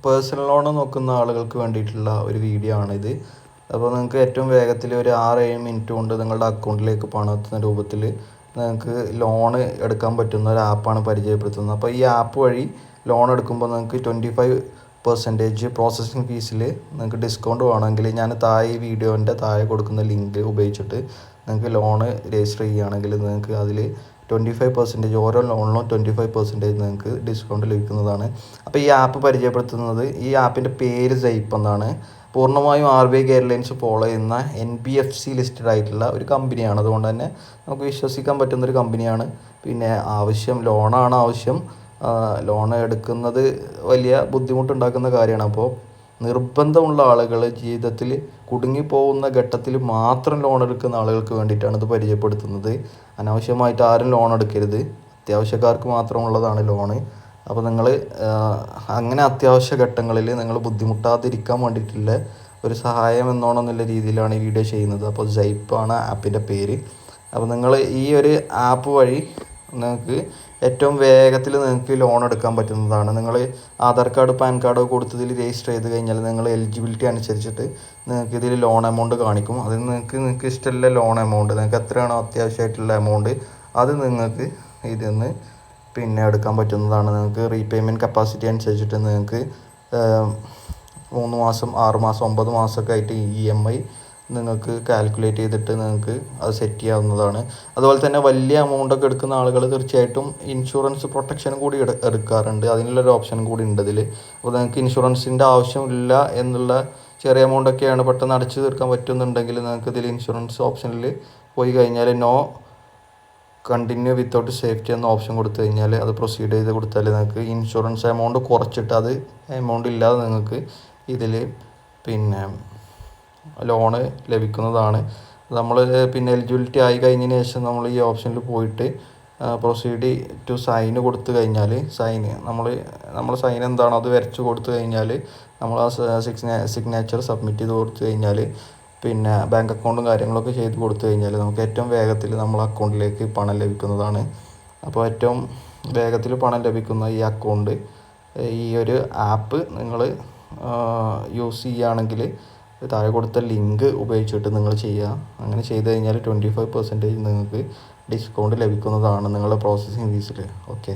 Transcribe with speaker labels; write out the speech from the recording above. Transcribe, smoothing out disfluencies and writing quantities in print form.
Speaker 1: Personal loan നോക്കുന്ന ആളുകൾക്ക് വേണ്ടിയിട്ടുള്ള ഒരു വീഡിയോ ആണിത്. അപ്പോൾ നിങ്ങൾക്ക് ഏറ്റവും വേഗത്തിൽ ഒരു 6-7 മിനിറ്റ് കൊണ്ട് നിങ്ങളുടെ അക്കൗണ്ടിലേക്ക് പണം എത്തുന്ന രൂപത്തിൽ നിങ്ങൾക്ക് ലോൺ എടുക്കാൻ പറ്റുന്ന ഒരു ആപ്പാണ് പരിചയപ്പെടുത്തുന്നത്. അപ്പോൾ ഈ ആപ്പ് വഴി ലോൺ എടുക്കുമ്പോൾ നിങ്ങൾക്ക് 25% പ്രോസസ്സിങ് ഫീസിൽ നിങ്ങൾക്ക് ഡിസ്കൗണ്ട് വേണമെങ്കിൽ ഞാൻ ഈ വീഡിയോൻ്റെ താഴെ കൊടുക്കുന്ന ലിങ്ക് ഉപയോഗിച്ചിട്ട് നിങ്ങൾക്ക് ലോണ് രജിസ്റ്റർ ചെയ്യുകയാണെങ്കിൽ നിങ്ങൾക്ക് അതിൽ 25% ഓരോ ലോണിലും 25% നിങ്ങൾക്ക് ഡിസ്കൗണ്ട് ലഭിക്കുന്നതാണ്. അപ്പോൾ ഈ ആപ്പ് പരിചയപ്പെടുത്തുന്നത്, ഈ ആപ്പിൻ്റെ പേര് സൈപ്പ് എന്നാണ്. പൂർണ്ണമായും RBI ഗൈഡ്ലൈൻസ് ഫോളോ ചെയ്യുന്ന NBFC ലിസ്റ്റഡ് ആയിട്ടുള്ള ഒരു കമ്പനിയാണ്. അതുകൊണ്ട് തന്നെ നമുക്ക് വിശ്വസിക്കാൻ പറ്റുന്നൊരു കമ്പനിയാണ്. പിന്നെ ലോണാണ് ആവശ്യം. ലോൺ എടുക്കുന്നത് വലിയ ബുദ്ധിമുട്ടുണ്ടാക്കുന്ന കാര്യമാണ്. അപ്പോൾ നിർബന്ധമുള്ള ആളുകൾ, ജീവിതത്തിൽ കുടുങ്ങിപ്പോകുന്ന ഘട്ടത്തിൽ മാത്രം ലോൺ എടുക്കുന്ന ആളുകൾക്ക് വേണ്ടിയിട്ടാണ് ഇത് പരിചയപ്പെടുത്തുന്നത്. അനാവശ്യമായിട്ട് ആരും ലോൺ എടുക്കരുത്. അത്യാവശ്യക്കാർക്ക് മാത്രമുള്ളതാണ് ലോണ്. അപ്പോൾ നിങ്ങൾ അങ്ങനെ അത്യാവശ്യ ഘട്ടങ്ങളിൽ നിങ്ങൾ ബുദ്ധിമുട്ടാതിരിക്കാൻ വേണ്ടിയിട്ടുള്ള ഒരു സഹായം എന്നോണമെന്നുള്ള രീതിയിലാണ് ഈ വീഡിയോ ചെയ്യുന്നത്. അപ്പോൾ സൈപ്പാണ് ആപ്പിൻ്റെ പേര്. അപ്പോൾ നിങ്ങൾ ഈ ഒരു ആപ്പ് വഴി നിങ്ങൾക്ക് ഏറ്റവും വേഗത്തിൽ നിങ്ങൾക്ക് ലോൺ എടുക്കാൻ പറ്റുന്നതാണ്. നിങ്ങൾ ആധാർ കാർഡ്, പാൻ കാർഡ് കൊടുത്തതിൽ രജിസ്റ്റർ ചെയ്ത് കഴിഞ്ഞാൽ നിങ്ങൾ എലിജിബിലിറ്റി അനുസരിച്ചിട്ട് നിങ്ങൾക്ക് ഇതിൽ ലോൺ എമൗണ്ട് കാണിക്കും. അതിൽ നിങ്ങൾക്ക് ഇഷ്ടമുള്ള ലോൺ എമൗണ്ട്, നിങ്ങൾക്ക് എത്രയാണോ അത്യാവശ്യമായിട്ടുള്ള എമൗണ്ട് അത് നിങ്ങൾക്ക് ഇതിൽ നിന്ന് എടുക്കാൻ പറ്റുന്നതാണ്. നിങ്ങൾക്ക് റീപേയ്മെൻറ്റ് കപ്പാസിറ്റി അനുസരിച്ചിട്ട് നിങ്ങൾക്ക് 3 മാസം, 6 മാസം, 9 മാസമൊക്കെ ആയിട്ട് EMI നിങ്ങൾക്ക് കാൽക്കുലേറ്റ് ചെയ്തിട്ട് നിങ്ങൾക്ക് അത് സെറ്റ് ചെയ്യാവുന്നതാണ്. അതുപോലെ തന്നെ വലിയ എമൗണ്ടൊക്കെ എടുക്കുന്ന ആളുകൾ തീർച്ചയായിട്ടും ഇൻഷുറൻസ് പ്രൊട്ടക്ഷനും കൂടി എടുക്കാറുണ്ട്. അതിനുള്ളൊരു ഓപ്ഷനും കൂടി ഉണ്ട് ഇതിൽ. അപ്പോൾ നിങ്ങൾക്ക് ഇൻഷുറൻസിൻ്റെ ആവശ്യമില്ല എന്നുള്ള ചെറിയ എമൗണ്ടൊക്കെയാണ് പെട്ടെന്ന് അടച്ചു തീർക്കാൻ പറ്റുന്നുണ്ടെങ്കിൽ നിങ്ങൾക്ക് ഇതിൽ ഇൻഷുറൻസ് ഓപ്ഷനിൽ പോയി കഴിഞ്ഞാൽ നോ കണ്ടിന്യൂ വിത്തൗട്ട് സേഫ്റ്റി എന്ന ഓപ്ഷൻ കൊടുത്തു കഴിഞ്ഞാൽ അത് പ്രൊസീഡ് ചെയ്ത് കൊടുത്താൽ നിങ്ങൾക്ക് ഇൻഷുറൻസ് എമൗണ്ട് കുറച്ചിട്ട് അത് എമൗണ്ട് ഇല്ലാതെ നിങ്ങൾക്ക് ഇതിൽ ലോണ് ലഭിക്കുന്നതാണ്. നമ്മൾ എലിജിബിലിറ്റി ആയി കഴിഞ്ഞതിന് ശേഷം നമ്മൾ ഈ ഓപ്ഷനിൽ പോയിട്ട് പ്രൊസീഡ് ടു സൈൻ കൊടുത്തു കഴിഞ്ഞാൽ നമ്മൾ സൈൻ എന്താണോ അത് വരച്ച് കൊടുത്തു കഴിഞ്ഞാൽ നമ്മൾ ആ സിഗ്നേച്ചർ സബ്മിറ്റ് ചെയ്ത് കൊടുത്തു കഴിഞ്ഞാൽ ബാങ്ക് അക്കൗണ്ടും കാര്യങ്ങളൊക്കെ ചെയ്ത് കൊടുത്തു കഴിഞ്ഞാൽ നമുക്ക് ഏറ്റവും വേഗത്തിൽ നമ്മളെ അക്കൗണ്ടിലേക്ക് പണം ലഭിക്കുന്നതാണ്. അപ്പോൾ ഏറ്റവും വേഗത്തിൽ പണം ലഭിക്കുന്ന ഈ അക്കൗണ്ട്, ഈ ഒരു ആപ്പ് നിങ്ങൾ യൂസ് ചെയ്യുകയാണെങ്കിൽ താഴെ കൊടുത്ത ലിങ്ക് ഉപയോഗിച്ചിട്ട് നിങ്ങൾ ചെയ്യുക. അങ്ങനെ ചെയ്ത് കഴിഞ്ഞാൽ 25% നിങ്ങൾക്ക് ഡിസ്കൗണ്ട് ലഭിക്കുന്നതാണ് നിങ്ങളുടെ പ്രോസസ്സിങ് ഫീസിൽ. ഓക്കെ.